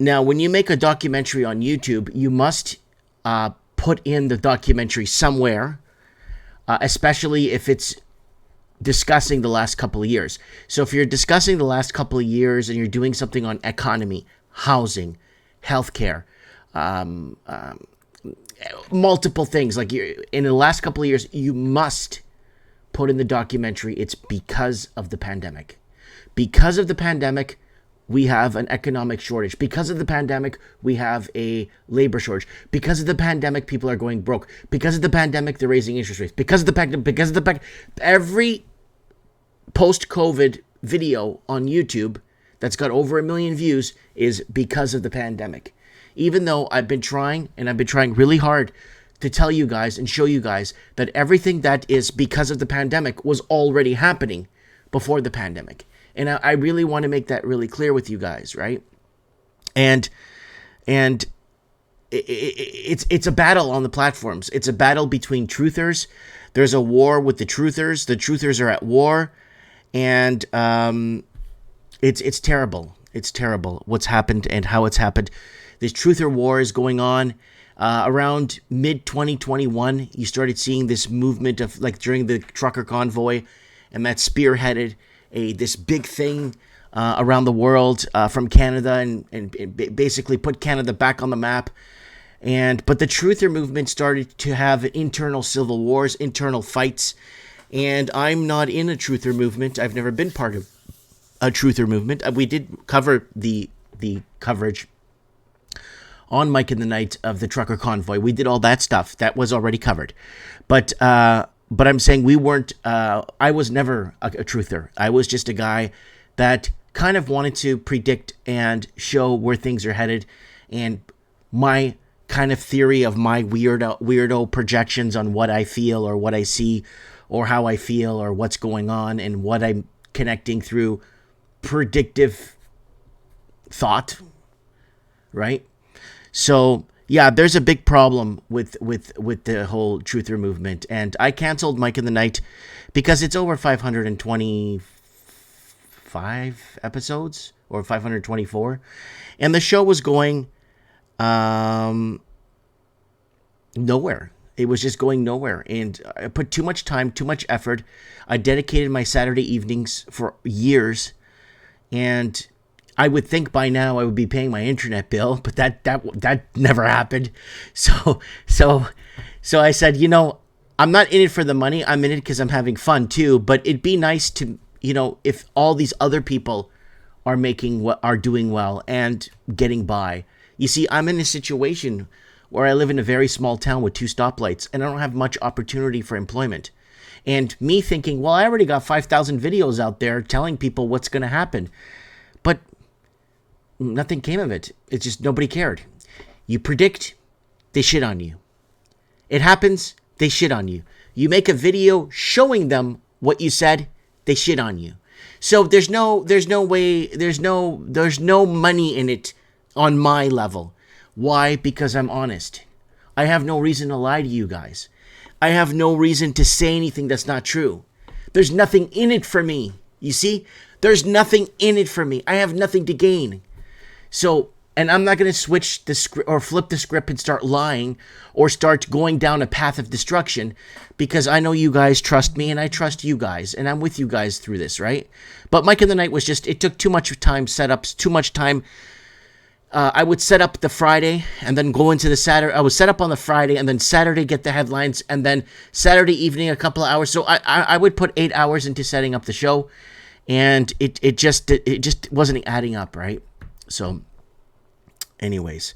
Now, when you make a documentary on YouTube, you must put in the documentary somewhere, especially if it's discussing the last couple of years. So if you're discussing the last couple of years and you're doing something on economy, housing, healthcare, multiple things, like in the last couple of years, you must put in the documentary, it's because of the pandemic. Because of the pandemic, we have an economic shortage. Because of the pandemic, we have a labor shortage. Because of the pandemic, people are going broke. Because of the pandemic, they're raising interest rates. Because of the pandemic, every post-COVID video on YouTube that's got over 1 million views is because of the pandemic. Even though I've been trying really hard to tell you guys and show you guys that everything that is because of the pandemic was already happening before the pandemic. And I really want to make that really clear with you guys, right? And it's a battle on the platforms. It's a battle between truthers. There's a war with the truthers. The truthers are at war, and it's terrible. It's terrible what's happened and how it's happened. This truther war is going on. Around mid-2021, you started seeing this movement of, like, during the trucker convoy, and that spearheaded this big thing around the world from Canada, and basically put Canada back on the map. But the truther movement started to have internal civil wars, internal fights, and I'm not in a truther movement. I've never been part of a truther movement. We did cover the coverage on Mike in the Night of the trucker convoy. We did all that stuff. That was already covered. But I'm saying we weren't, I was never a truther. I was just a guy that kind of wanted to predict and show where things are headed, and my kind of theory of my weirdo projections on what I feel or what I see or how I feel or what's going on, and what I'm connecting through predictive thought, right? So yeah, there's a big problem with the whole truther movement, and I canceled Mike in the Night because it's over 525 episodes or 524, and the show was going nowhere. It was just going nowhere, and I put too much time, too much effort. I dedicated my Saturday evenings for years, and I would think by now I would be paying my internet bill, but that never happened. So I said, I'm not in it for the money. I'm in it because I'm having fun too. But it'd be nice to, if all these other people are doing well and getting by. You see, I'm in a situation where I live in a very small town with 2 stoplights, and I don't have much opportunity for employment. And me thinking, well, I already got 5,000 videos out there telling people what's going to happen. But nothing came of it. It's just nobody cared. You predict, they shit on you. It happens, they shit on you. You make a video showing them what you said, they shit on you. So there's no money in it on my level. Why? Because I'm honest. I have no reason to lie to you guys. I have no reason to say anything that's not true. There's nothing in it for me. You see? There's nothing in it for me. I have nothing to gain. So, and I'm not going to switch the script or flip the script and start lying or start going down a path of destruction, because I know you guys trust me and I trust you guys, and I'm with you guys through this, right? But Mike in the Night was just, it took too much time, setups, too much time. I would set up the Friday and then go into the Saturday. I would set up on the Friday and then Saturday get the headlines, and then Saturday evening a couple of hours. So I would put 8 hours into setting up the show, and it just wasn't adding up, right? So anyways,